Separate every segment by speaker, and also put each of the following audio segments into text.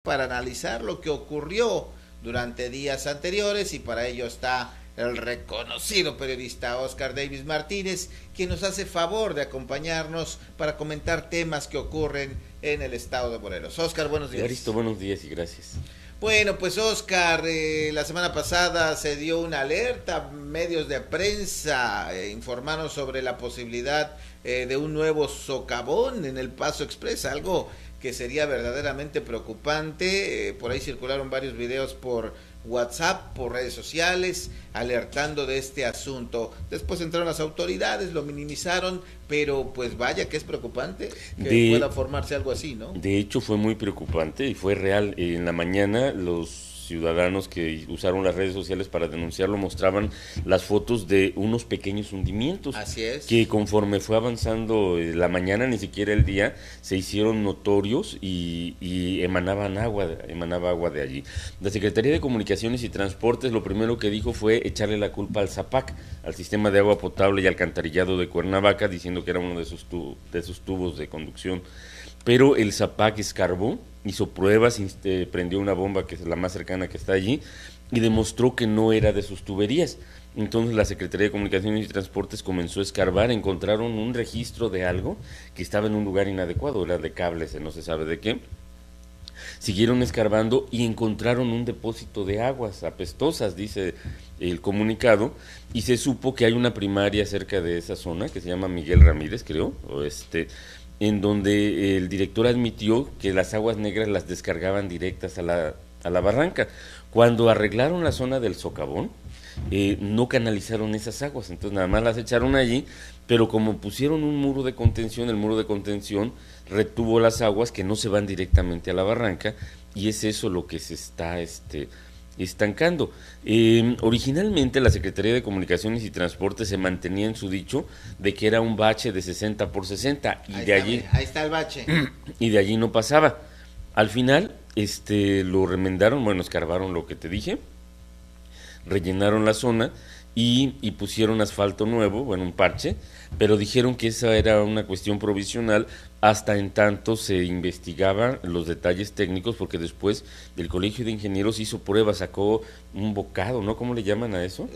Speaker 1: para analizar lo que ocurrió durante días anteriores y para ello está el reconocido periodista Oscar Davis Martínez, quien nos hace favor de acompañarnos para comentar temas que ocurren en el estado de Morelos. Oscar, buenos días.
Speaker 2: Evaristo, buenos días y gracias.
Speaker 1: Bueno, pues Oscar, la semana pasada se dio una alerta, medios de prensa informaron sobre la posibilidad de un nuevo socavón en el Paso Express, algo que sería verdaderamente preocupante. Por ahí circularon varios videos por WhatsApp, por redes sociales, alertando de este asunto. Después entraron las autoridades, lo minimizaron, pero pues vaya que es preocupante que pueda formarse algo así, ¿no?
Speaker 2: De hecho fue muy preocupante y fue real. En la mañana los ciudadanos que usaron las redes sociales para denunciarlo mostraban las fotos de unos pequeños hundimientos.
Speaker 1: Así es.
Speaker 2: Que conforme fue avanzando la mañana, ni siquiera el día, se hicieron notorios y emanaba agua de allí. La Secretaría de Comunicaciones y Transportes lo primero que dijo fue echarle la culpa al ZAPAC, al Sistema de Agua Potable y Alcantarillado de Cuernavaca, diciendo que era uno de sus tubos de conducción. Pero el ZAPAC escarbó, hizo pruebas, prendió una bomba que es la más cercana que está allí y demostró que no era de sus tuberías. Entonces la Secretaría de Comunicaciones y Transportes comenzó a escarbar, encontraron un registro de algo que estaba en un lugar inadecuado, era de cables, no se sabe de qué. Siguieron escarbando y encontraron un depósito de aguas apestosas, dice el comunicado, y se supo que hay una primaria cerca de esa zona que se llama Miguel Ramírez, creo, en donde el director admitió que las aguas negras las descargaban directas a la barranca. Cuando arreglaron la zona del socavón, no canalizaron esas aguas, entonces nada más las echaron allí, pero como pusieron un muro de contención, el muro de contención retuvo las aguas que no se van directamente a la barranca, y es eso lo que se está estancando. Originalmente la Secretaría de Comunicaciones y Transportes se mantenía en su dicho de que era un bache de 60 por 60 y
Speaker 1: ahí está el bache.
Speaker 2: Y de allí no pasaba. Al final lo remendaron, bueno, escarbaron lo que te dije, rellenaron la zona y pusieron asfalto nuevo, bueno, un parche, pero dijeron que esa era una cuestión provisional hasta en tanto se investigaban los detalles técnicos, porque después el Colegio de Ingenieros hizo pruebas, sacó un bocado, ¿no? ¿Cómo le llaman a eso?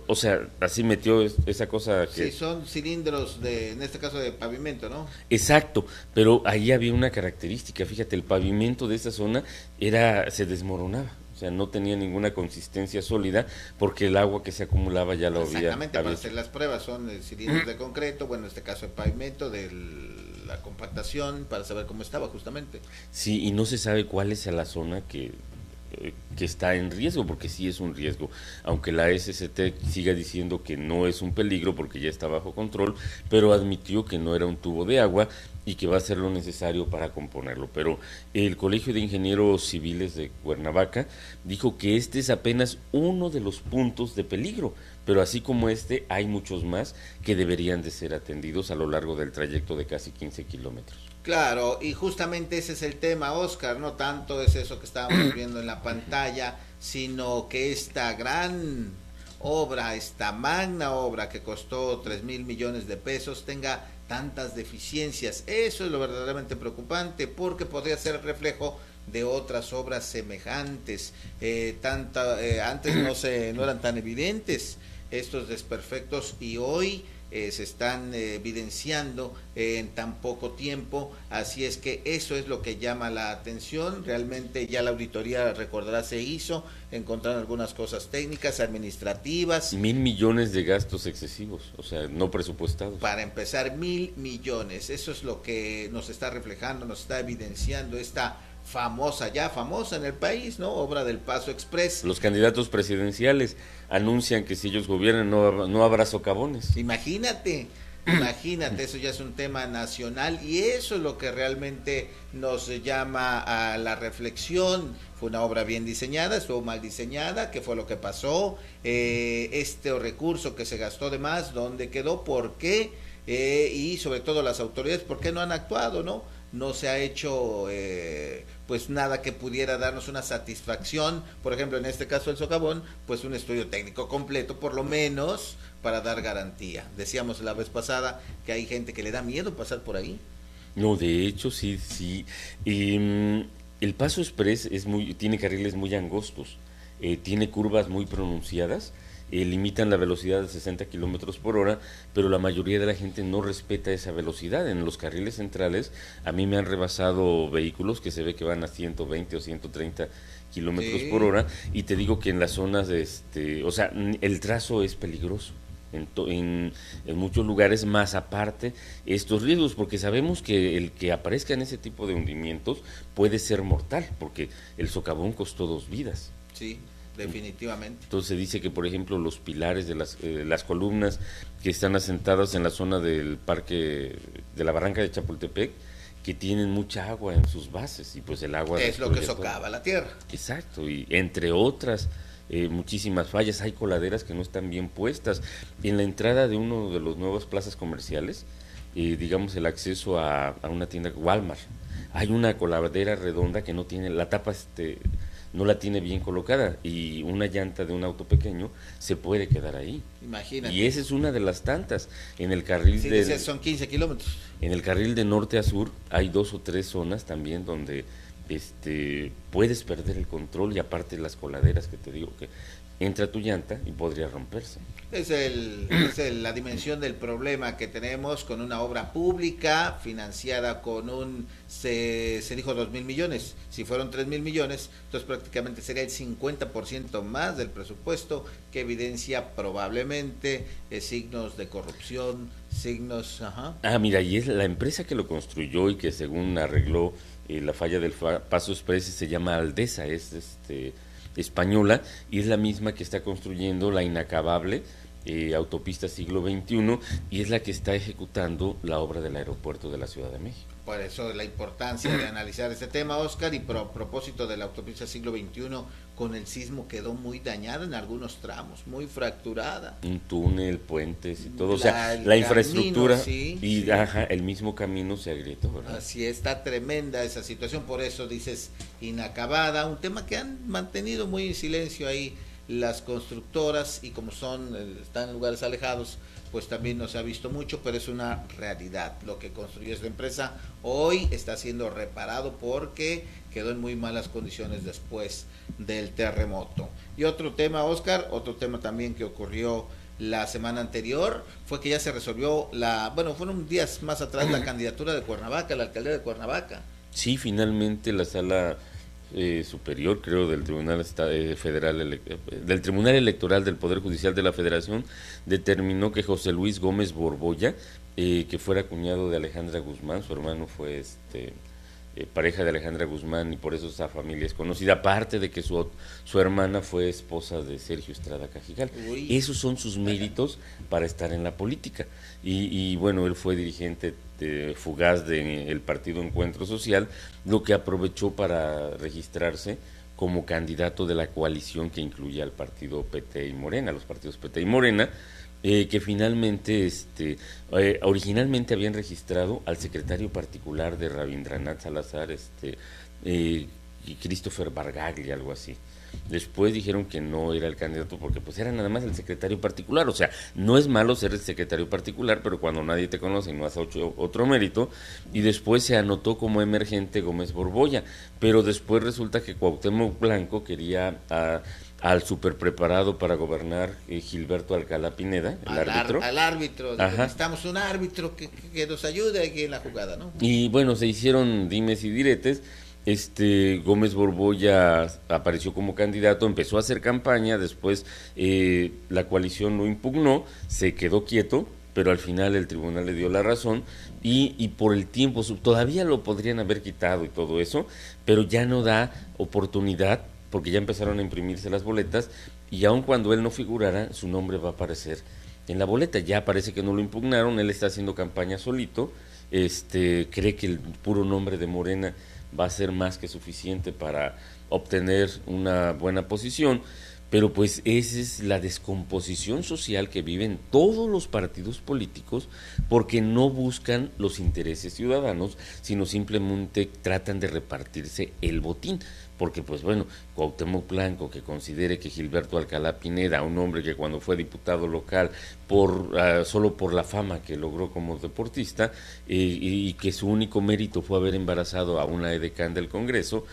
Speaker 2: O sea, así metió esa cosa que...
Speaker 1: Sí, son cilindros en este caso de pavimento, ¿no?
Speaker 2: Exacto, pero ahí había una característica, fíjate, el pavimento de esa zona se desmoronaba. O sea, no tenía ninguna consistencia sólida porque el agua que se acumulaba ya lo había...
Speaker 1: Exactamente, para hacer las pruebas son cilindros de concreto, bueno, en este caso el pavimento, de la compactación, para saber cómo estaba justamente.
Speaker 2: Sí, y no se sabe cuál es la zona que está en riesgo, porque sí es un riesgo, aunque la SCT siga diciendo que no es un peligro porque ya está bajo control, pero admitió que no era un tubo de agua y que va a hacer lo necesario para componerlo. Pero el Colegio de Ingenieros Civiles de Cuernavaca dijo que este es apenas uno de los puntos de peligro, pero así como hay muchos más que deberían de ser atendidos a lo largo del trayecto de casi 15 kilómetros.
Speaker 1: Claro, y justamente ese es el tema, Oscar, no tanto es eso que estábamos viendo en la pantalla, sino que esta gran obra, esta magna obra que costó 3,000 millones de pesos tenga tantas deficiencias. Eso es lo verdaderamente preocupante, porque podría ser el reflejo de otras obras semejantes. Antes no eran tan evidentes estos desperfectos y hoy se están evidenciando en tan poco tiempo, así es que eso es lo que llama la atención. Realmente ya la auditoría, recordará, se hizo, encontraron algunas cosas técnicas, administrativas.
Speaker 2: 1,000 millones de gastos excesivos, o sea, no presupuestados.
Speaker 1: Para empezar, 1,000 millones, eso es lo que nos está reflejando, nos está evidenciando esta ya famosa en el país, ¿no? Obra del Paso Express.
Speaker 2: Los candidatos presidenciales anuncian que si ellos gobiernan no habrá socavones.
Speaker 1: Imagínate, eso ya es un tema nacional y eso es lo que realmente nos llama a la reflexión. Fue una obra bien diseñada, estuvo mal diseñada, ¿qué fue lo que pasó? Recurso que se gastó de más, ¿dónde quedó? ¿Por qué? Y sobre todo las autoridades, ¿por qué no han actuado, no? No se ha hecho pues nada que pudiera darnos una satisfacción, por ejemplo en este caso el socavón, pues un estudio técnico completo por lo menos para dar garantía. Decíamos la vez pasada que hay gente que le da miedo pasar por ahí.
Speaker 2: No, de hecho, sí, sí. Y, el Paso Express tiene carriles muy angostos, tiene curvas muy pronunciadas, limitan la velocidad de 60 kilómetros por hora, pero la mayoría de la gente no respeta esa velocidad. En los carriles centrales, a mí me han rebasado vehículos que se ve que van a 120 o 130 kilómetros por
Speaker 1: Sí,
Speaker 2: hora, y te digo que en las zonas, o sea, el trazo es peligroso en muchos lugares, más aparte estos riesgos, porque sabemos que el que aparezca en ese tipo de hundimientos puede ser mortal, porque el socavón costó 2 vidas.
Speaker 1: sí, definitivamente.
Speaker 2: Entonces se dice que, por ejemplo, los pilares de las columnas que están asentadas en la zona del parque de la barranca de Chapultepec, que tienen mucha agua en sus bases, y pues el agua
Speaker 1: Es lo que
Speaker 2: destruye todo.
Speaker 1: socava la tierra.
Speaker 2: Exacto, y entre otras muchísimas fallas, hay coladeras que no están bien puestas. En la entrada de uno de los nuevos plazas comerciales, digamos el acceso a una tienda Walmart, hay una coladera redonda que no tiene, la tapa no la tiene bien colocada, y una llanta de un auto pequeño se puede quedar ahí.
Speaker 1: Imagínate.
Speaker 2: Y esa es una de las tantas. En el carril
Speaker 1: Sí, dices, son 15 kilómetros.
Speaker 2: en el carril de norte a sur hay 2 o 3 zonas también donde puedes perder el control, y aparte las coladeras que te digo que entra tu llanta y podría romperse.
Speaker 1: La dimensión del problema que tenemos con una obra pública financiada con se dijo 2.000 millones. Si fueron 3.000 millones, entonces prácticamente sería el 50% más del presupuesto, que evidencia probablemente signos de corrupción, signos. Ajá.
Speaker 2: Ah, mira, y es la empresa que lo construyó y que según arregló la falla del Paso Express, se llama Aldesa, es española, y es la misma que está construyendo la inacabable autopista siglo XXI, y es la que está ejecutando la obra del aeropuerto de la Ciudad de México.
Speaker 1: Por eso la importancia de analizar este tema, Oscar, y propósito de la autopista siglo XXI, con el sismo quedó muy dañada en algunos tramos, muy fracturada.
Speaker 2: Un túnel, puentes y todo, o sea,
Speaker 1: El
Speaker 2: la infraestructura,
Speaker 1: camino, sí,
Speaker 2: y
Speaker 1: sí.
Speaker 2: ajá, el mismo camino se agrietó, ¿verdad?
Speaker 1: Así está tremenda esa situación, por eso dices inacabada, un tema que han mantenido muy en silencio ahí las constructoras, y como están en lugares alejados, pues también no se ha visto mucho, pero es una realidad. Lo que construyó esta empresa hoy está siendo reparado porque quedó en muy malas condiciones después del terremoto. Y otro tema, Oscar, otro tema también que ocurrió la semana anterior, fue que ya se resolvió fueron días más atrás, la candidatura de Cuernavaca, la alcaldía de Cuernavaca.
Speaker 2: Sí, finalmente la sala superior, creo, del Tribunal Federal, del Tribunal Electoral del Poder Judicial de la Federación, determinó que José Luis Gómez Borbolla, que fuera cuñado de Alejandra Guzmán, su hermano fue pareja de Alejandra Guzmán, y por eso esa familia es conocida, aparte de que su hermana fue esposa de Sergio Estrada Cajigal.
Speaker 1: Uy.
Speaker 2: Esos son sus méritos para estar en la política. Y bueno, él fue dirigente fugaz del partido Encuentro Social, lo que aprovechó para registrarse como candidato de la coalición que incluye al partido PT y Morena, los partidos PT y Morena, que finalmente, originalmente habían registrado al secretario particular de Rabindranath Salazar, Christopher Bargaglia, algo así. Después dijeron que no era el candidato porque pues era nada más el secretario particular. O sea, no es malo ser el secretario particular, pero cuando nadie te conoce y no has hecho otro mérito. Y después se anotó como emergente Gómez Borbolla, pero después resulta que Cuauhtémoc Blanco quería al super preparado para gobernar, Gilberto Alcalá Pineda, el árbitro.
Speaker 1: Al árbitro, necesitamos un árbitro que nos ayude aquí en la jugada, ¿no?
Speaker 2: Y bueno, se hicieron dimes y diretes. Gómez Borbolla apareció como candidato, empezó a hacer campaña, después la coalición lo impugnó, se quedó quieto, pero al final el tribunal le dio la razón, y por el tiempo todavía lo podrían haber quitado y todo eso, pero ya no da oportunidad, porque ya empezaron a imprimirse las boletas, y aun cuando él no figurara, su nombre va a aparecer en la boleta. Ya parece que no lo impugnaron, él está haciendo campaña solito, cree que el puro nombre de Morena va a ser más que suficiente para obtener una buena posición, pero pues esa es la descomposición social que viven todos los partidos políticos, porque no buscan los intereses ciudadanos, sino simplemente tratan de repartirse el botín. Porque pues bueno, Cuauhtémoc Blanco, que considere que Gilberto Alcalá Pineda, un hombre que cuando fue diputado local solo por la fama que logró como deportista, y que su único mérito fue haber embarazado a una edecán del Congreso,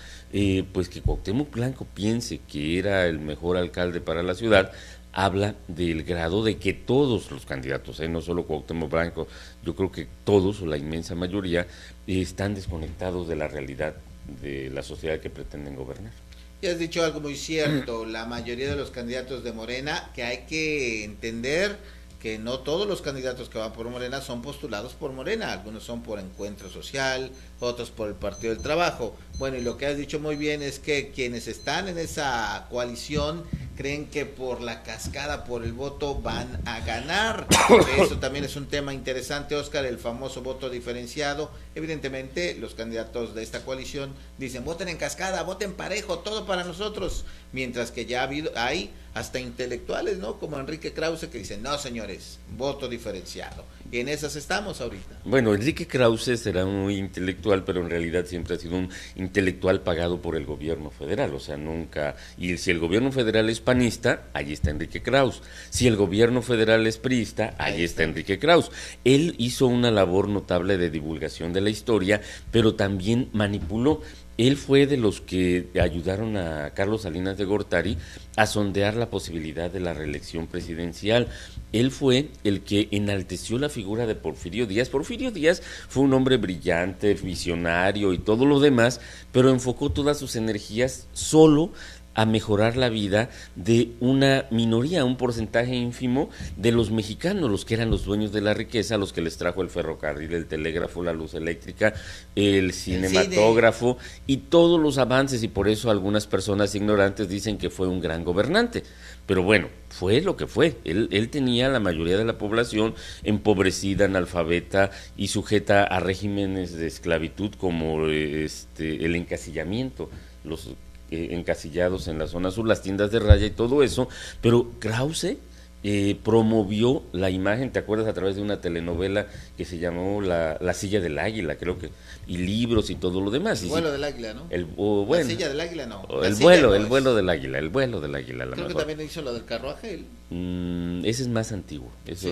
Speaker 2: pues que Cuauhtémoc Blanco piense que era el mejor alcalde para la ciudad, habla del grado de que todos los candidatos, no solo Cuauhtémoc Blanco, yo creo que todos o la inmensa mayoría están desconectados de la realidad de la sociedad que pretenden gobernar.
Speaker 1: Y has dicho algo muy cierto, la mayoría de los candidatos de Morena, que hay que entender que no todos los candidatos que van por Morena son postulados por Morena, algunos son por Encuentro Social, otros por el Partido del Trabajo. Bueno, y lo que has dicho muy bien es que quienes están en esa coalición creen que por la cascada, por el voto, van a ganar. Eso también es un tema interesante, Oscar, el famoso voto diferenciado. Evidentemente, los candidatos de esta coalición dicen, voten en cascada, voten parejo, todo para nosotros. Mientras que ya hay hasta intelectuales, ¿no? Como Enrique Krause, que dicen, no, señores, voto diferenciado. Y en esas estamos ahorita.
Speaker 2: Bueno, Enrique Krause será muy intelectual, pero en realidad siempre ha sido un intelectual pagado por el gobierno federal, o sea, nunca... Y si el gobierno federal es panista, allí está Enrique Krause. Si el gobierno federal es priista, allí está Enrique Krause. Él hizo una labor notable de divulgación de la historia, pero también manipuló. Él fue de los que ayudaron a Carlos Salinas de Gortari a sondear la posibilidad de la reelección presidencial. Él fue el que enalteció la figura de Porfirio Díaz. Porfirio Díaz fue un hombre brillante, visionario y todo lo demás, pero enfocó todas sus energías solo a mejorar la vida de una minoría, un porcentaje ínfimo de los mexicanos, los que eran los dueños de la riqueza, los que les trajo el ferrocarril, el telégrafo, la luz eléctrica, el cinematógrafo y todos los avances, y por eso algunas personas ignorantes dicen que fue un gran gobernante. Pero bueno, fue lo que fue. Él tenía la mayoría de la población empobrecida, analfabeta y sujeta a regímenes de esclavitud como el encasillamiento, los encasillados en la zona sur, las tiendas de raya y todo eso, pero Krause promovió la imagen, ¿te acuerdas? A través de una telenovela que se llamó La Silla del Águila, creo que, y libros y todo lo demás.
Speaker 1: El vuelo del águila, ¿no?
Speaker 2: Bueno,
Speaker 1: la silla del águila, no.
Speaker 2: El vuelo del águila, el vuelo del águila.
Speaker 1: Creo que también hizo lo del carruaje él.
Speaker 2: Ese es más antiguo. Eso,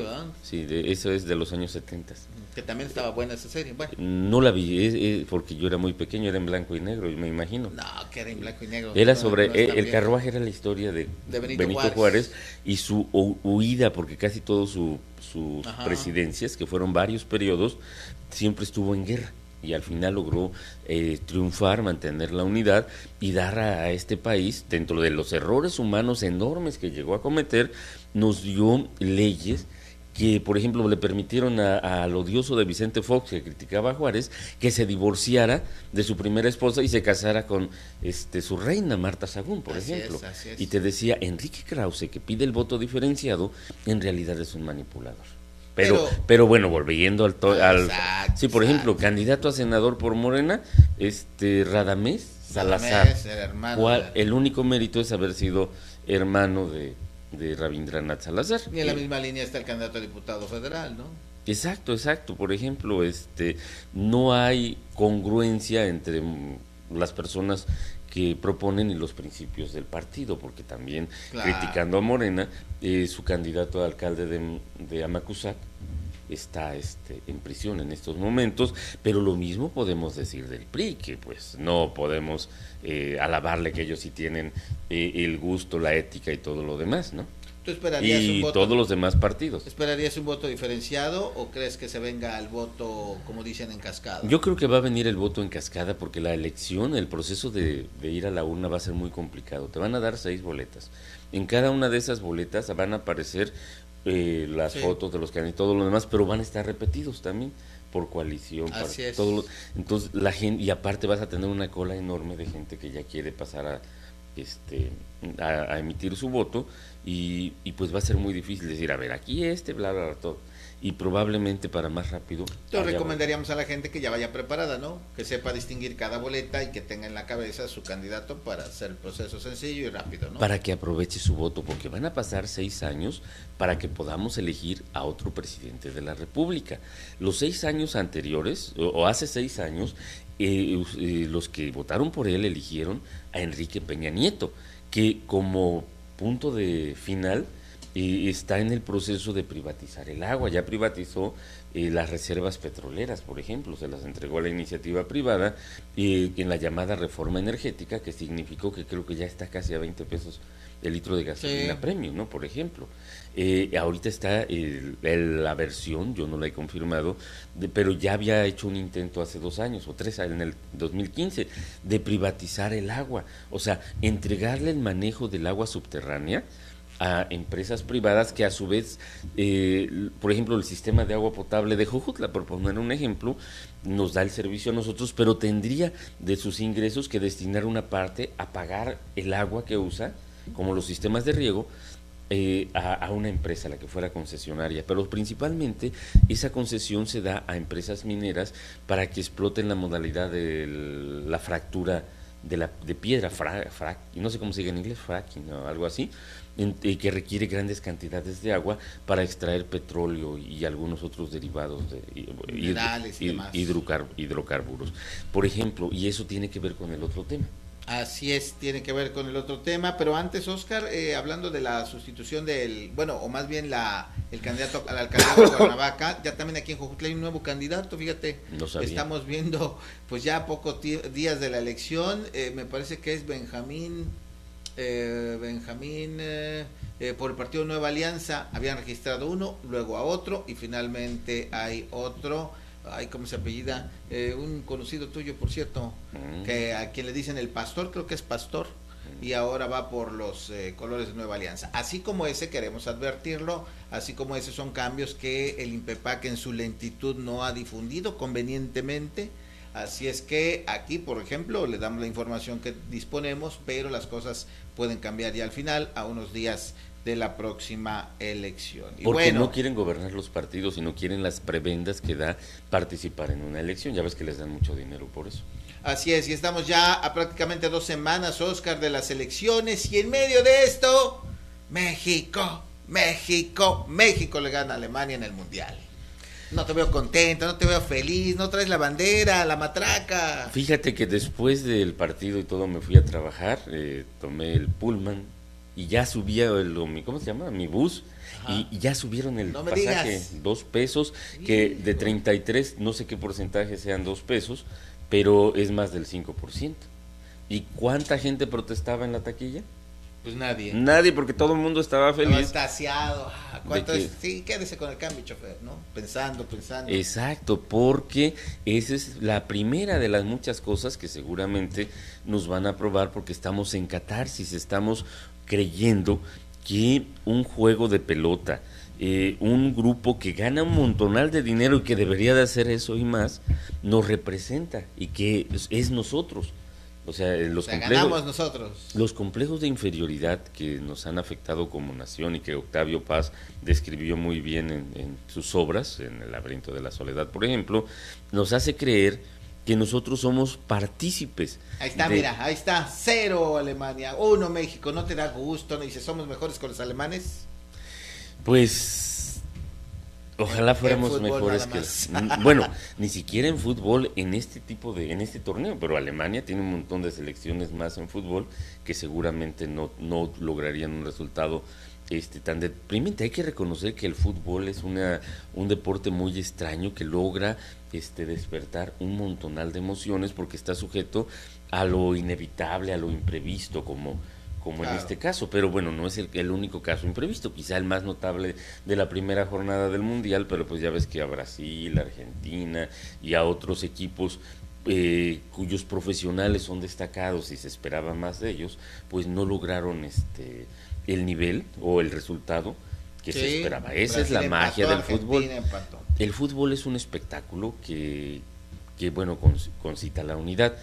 Speaker 2: eso es de los años 70.
Speaker 1: Que también estaba buena esa serie. Bueno.
Speaker 2: No la vi, porque yo era muy pequeño, era en blanco y negro, me imagino.
Speaker 1: No, que era en blanco y negro.
Speaker 2: Era sobre, el carruaje era la historia de Benito Juárez y su huida, porque casi todas sus presidencias, que fueron varios periodos, siempre estuvo en guerra. Y al final logró triunfar, mantener la unidad y dar a este país, dentro de los errores humanos enormes que llegó a cometer, nos dio leyes que, por ejemplo, le permitieron al odioso de Vicente Fox, que criticaba a Juárez, que se divorciara de su primera esposa y se casara con su reina, Marta Sagún, por ejemplo.
Speaker 1: Así es.
Speaker 2: Y te decía, Enrique Krause, que pide el voto diferenciado, en realidad es un manipulador. Pero bueno, volviendo al sí, por ejemplo, candidato a senador por Morena, Radamés Salazar, el único mérito es haber sido hermano de Rabindranath Salazar.
Speaker 1: Y en la misma línea está el candidato a diputado federal, ¿no?
Speaker 2: Exacto. Por ejemplo, no hay congruencia entre las personas que proponen y los principios del partido, porque también, criticando a Morena, su candidato a alcalde de Amacuzac está en prisión en estos momentos, pero lo mismo podemos decir del PRI, que pues no podemos alabarle que ellos sí tienen el gusto, la ética y todo lo demás, ¿no?
Speaker 1: ¿Tú esperarías
Speaker 2: y
Speaker 1: un voto,
Speaker 2: todos los demás partidos?
Speaker 1: ¿Esperarías un voto diferenciado o crees que se venga al voto, como dicen, en cascada?
Speaker 2: Yo creo que va a venir el voto en cascada, porque la elección, el proceso de ir a la urna va a ser muy complicado. Te van a dar 6 boletas. En cada una de esas boletas van a aparecer las fotos de los candidatos y todo lo demás, pero van a estar repetidos también por coalición.
Speaker 1: Así es.
Speaker 2: Entonces la gente, y aparte vas a tener una cola enorme de gente que ya quiere pasar a emitir su voto, y pues va a ser muy difícil decir, a ver, aquí bla, bla, todo. y probablemente para más rápido.
Speaker 1: Entonces recomendaríamos a la gente que ya vaya preparada, ¿no? Que sepa distinguir cada boleta y que tenga en la cabeza su candidato para hacer el proceso sencillo y rápido, ¿no?
Speaker 2: Para que aproveche su voto, porque van a pasar 6 años para que podamos elegir a otro presidente de la República. Los 6 años anteriores, o hace 6 años, los que votaron por él eligieron a Enrique Peña Nieto, que como punto de final está en el proceso de privatizar el agua. Ya privatizó las reservas petroleras, por ejemplo, se las entregó a la iniciativa privada en la llamada reforma energética, que significó que creo que ya está casi a 20 pesos el litro de gasolina premium, ¿no? Por ejemplo. Ahorita está la versión, yo no la he confirmado, pero ya había hecho un intento hace 2 años o 3, en el 2015, de privatizar el agua, o sea, entregarle el manejo del agua subterránea a empresas privadas que a su vez, por ejemplo, el sistema de agua potable de Jojutla, por poner un ejemplo, nos da el servicio a nosotros, pero tendría de sus ingresos que destinar una parte a pagar el agua que usa, como los sistemas de riego, a una empresa, la que fuera concesionaria, pero principalmente esa concesión se da a empresas mineras para que exploten la modalidad de la fractura de piedra, y no sé cómo se dice en inglés, fracking o algo así, que requiere grandes cantidades de agua para extraer petróleo y algunos otros derivados
Speaker 1: minerales y demás,
Speaker 2: hidrocarburos, por ejemplo, y eso tiene que ver con el otro tema.
Speaker 1: Así es, tiene que ver con el otro tema, pero antes, Oscar, hablando de la sustitución o más bien el candidato a la alcaldía de Cuernavaca, ya también aquí en Jojutla hay un nuevo candidato, fíjate,
Speaker 2: no sabía.
Speaker 1: Estamos viendo pues ya pocos días de la elección, me parece que es Benjamín por el partido Nueva Alianza, habían registrado uno, luego a otro, y finalmente hay otro. Ay, ¿cómo se apellida? Un conocido tuyo, por cierto, que a quien le dicen el pastor, creo que es pastor, y ahora va por los colores de Nueva Alianza. Así como ese, queremos advertirlo, así como ese son cambios que el INPEPAC en su lentitud no ha difundido convenientemente. Así es que aquí, por ejemplo, le damos la información que disponemos, pero las cosas pueden cambiar ya al final, a unos días de la próxima elección. Y
Speaker 2: porque no quieren gobernar los partidos y no quieren las prebendas que da participar en una elección. Ya ves que les dan mucho dinero por eso.
Speaker 1: Así es, y estamos ya a prácticamente 2 semanas, Oscar, de las elecciones, y en medio de esto, México le gana a Alemania en el Mundial. No te veo contento, no te veo feliz, no traes la bandera, la matraca.
Speaker 2: Fíjate que después del partido y todo me fui a trabajar, tomé el pullman y ya subía ¿cómo se llama? Mi bus, y ya subieron el pasaje, 2 pesos, que de 33, no sé qué porcentaje sean 2 pesos, pero es más del 5%. ¿Y cuánta gente protestaba en la taquilla?
Speaker 1: Pues nadie.
Speaker 2: Nadie, porque todo el mundo estaba feliz.
Speaker 1: Estaba extasiado. ¿Cuánto es? Sí, quédese con el cambio, chofer, ¿no? Pensando.
Speaker 2: Exacto, porque esa es la primera de las muchas cosas que seguramente nos van a aprobar, porque estamos en catarsis, estamos creyendo que un juego de pelota, un grupo que gana un montonal de dinero y que debería de hacer eso y más, nos representa y que es nosotros. O sea,
Speaker 1: ganamos nosotros.
Speaker 2: Los complejos de inferioridad que nos han afectado como nación y que Octavio Paz describió muy bien en sus obras, en El laberinto de la soledad, por ejemplo, nos hace creer que nosotros somos partícipes.
Speaker 1: Ahí está, mira, ahí está, 0 Alemania, 1 México. ¿No te da gusto? ¿No dices somos mejores con los alemanes?
Speaker 2: Pues ojalá fuéramos mejores que bueno, ni siquiera en fútbol, en este torneo, pero Alemania tiene un montón de selecciones más en fútbol que seguramente no lograrían un resultado tan deprimente. Hay que reconocer que el fútbol es un deporte muy extraño que logra despertar un montonal de emociones porque está sujeto a lo inevitable, a lo imprevisto, como claro, en este caso, pero bueno, no es el único caso imprevisto, quizá el más notable de la primera jornada del Mundial, pero pues ya ves que a Brasil, a Argentina y a otros equipos cuyos profesionales son destacados y se esperaba más de ellos, pues no lograron el nivel o el resultado que se esperaba. Esa es la magia del fútbol. El fútbol es un espectáculo que bueno, concita la unidad,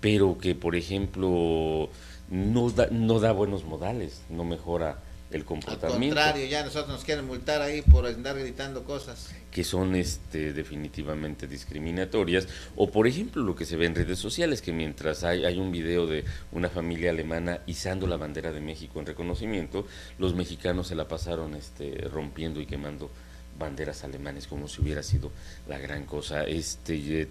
Speaker 2: pero que, por ejemplo, no da buenos modales, no mejora el
Speaker 1: Al
Speaker 2: comportamiento.
Speaker 1: contrario, ya nosotros nos quieren multar ahí por andar gritando cosas.
Speaker 2: Que son definitivamente discriminatorias, o por ejemplo lo que se ve en redes sociales, que mientras hay un video de una familia alemana izando la bandera de México en reconocimiento, los mexicanos se la pasaron rompiendo y quemando banderas alemanes como si hubiera sido la gran cosa.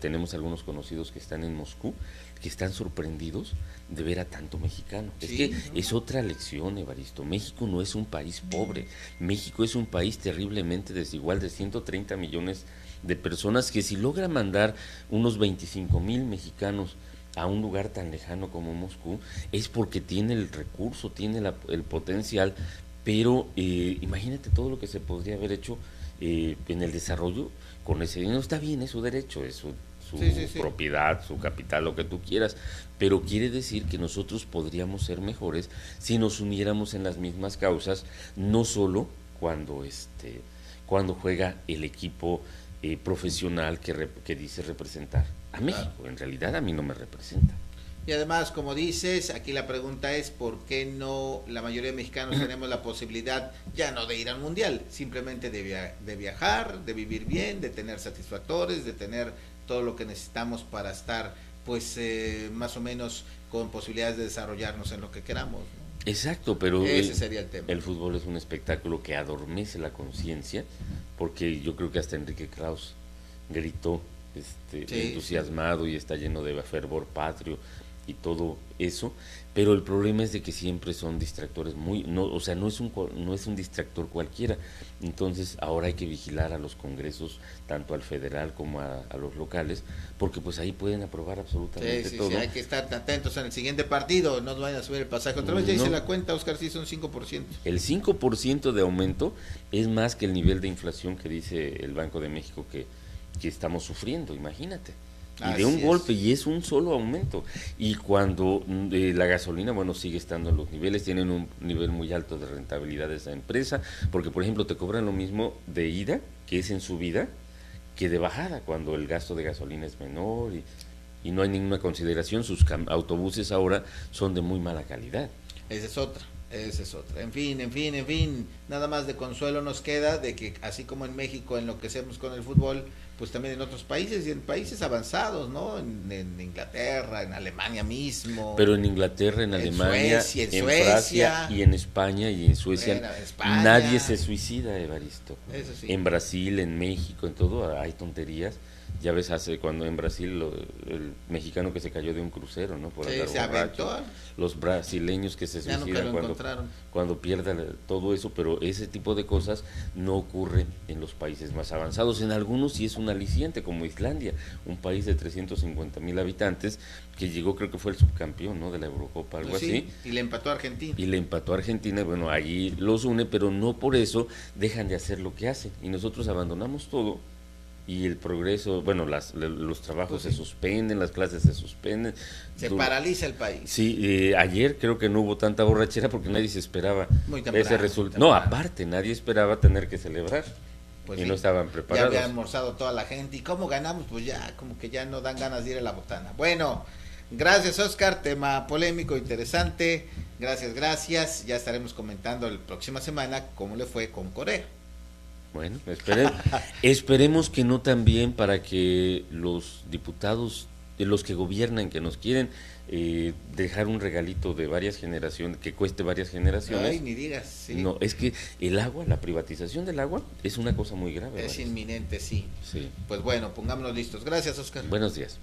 Speaker 2: Tenemos algunos conocidos que están en Moscú, que están sorprendidos de ver a tanto mexicano. Sí, es que ¿no? Es otra lección, Evaristo. México no es un país pobre. México es un país terriblemente desigual, de 130 millones de personas, que si logra mandar unos 25,000 mexicanos a un lugar tan lejano como Moscú, es porque tiene el recurso, tiene el potencial, pero imagínate todo lo que se podría haber hecho en el desarrollo con ese dinero. Está bien, es su derecho, es su propiedad, su capital, lo que tú quieras, pero quiere decir que nosotros podríamos ser mejores si nos uniéramos en las mismas causas, no solo cuando juega el equipo profesional que dice representar a México. Claro. En realidad a mí no me representa.
Speaker 1: Y además, como dices, aquí la pregunta es ¿por qué no la mayoría de mexicanos tenemos la posibilidad ya no de ir al mundial, simplemente de viajar, de vivir bien, de tener satisfactores, de tener todo lo que necesitamos para estar pues más o menos con posibilidades de desarrollarnos en lo que queramos, ¿no?
Speaker 2: Exacto, pero
Speaker 1: ese sería el tema.
Speaker 2: El fútbol es un espectáculo que adormece la conciencia, porque yo creo que hasta Enrique Krause gritó entusiasmado y está lleno de fervor patrio y todo eso, pero el problema es de que siempre son distractores no es un distractor cualquiera. Entonces ahora hay que vigilar a los congresos, tanto al federal como a los locales, porque pues ahí pueden aprobar absolutamente todo.
Speaker 1: Sí, hay que estar atentos en el siguiente partido, no vayan a subir el pasaje otra vez. Ya hice la cuenta, Oscar, sí son 5%.
Speaker 2: El 5% de aumento es más que el nivel de inflación que dice el Banco de México que estamos sufriendo, imagínate. Y de un golpe, y es un solo aumento. Y cuando la gasolina, sigue estando en los niveles, tienen un nivel muy alto de rentabilidad de esa empresa, porque por ejemplo te cobran lo mismo de ida, que es en subida, que de bajada, cuando el gasto de gasolina es menor y no hay ninguna consideración. Sus autobuses ahora son de muy mala calidad.
Speaker 1: Esa es otra. En fin, nada más de consuelo nos queda de que así como en México enloquecemos con el fútbol, pues también en otros países y en países avanzados, ¿no? En Inglaterra, en Alemania mismo.
Speaker 2: Pero en Inglaterra, en Alemania, en Francia y en España y en Suecia, nadie se suicida, Evaristo.
Speaker 1: Eso sí.
Speaker 2: En Brasil, en México, en todo hay tonterías. Ya ves, cuando en Brasil el mexicano que se cayó de un crucero, ¿no? Por andar borracho. Los brasileños que se suicidan cuando pierdan todo eso, pero ese tipo de cosas no ocurre en los países más avanzados. En algunos sí es un aliciente, como Islandia, un país de 350,000 habitantes que llegó, creo que fue el subcampeón, ¿no? De la Eurocopa, algo así.
Speaker 1: Y le empató a Argentina.
Speaker 2: Bueno, allí los une, pero no por eso dejan de hacer lo que hacen. Y nosotros abandonamos todo. Y el progreso, los trabajos se suspenden, las clases se suspenden.
Speaker 1: Se paraliza el país.
Speaker 2: Sí, ayer creo que no hubo tanta borrachera porque nadie se esperaba ese resultado. No, aparte, nadie esperaba tener que celebrar. Pues no estaban preparados.
Speaker 1: Ya había almorzado toda la gente. ¿Y cómo ganamos? Pues ya, como que ya no dan ganas de ir a la botana. Bueno, gracias, Oscar. Tema polémico, interesante. Gracias. Ya estaremos comentando la próxima semana cómo le fue con Corea.
Speaker 2: Bueno, esperemos que no también, para que los diputados, los que gobiernan, que nos quieren dejar un regalito de varias generaciones, que cueste varias generaciones.
Speaker 1: Ay, ni digas, sí.
Speaker 2: No, es que el agua, la privatización del agua es una cosa muy grave.
Speaker 1: Es inminente, sí. Pues bueno, pongámonos listos. Gracias, Oscar.
Speaker 2: Buenos días.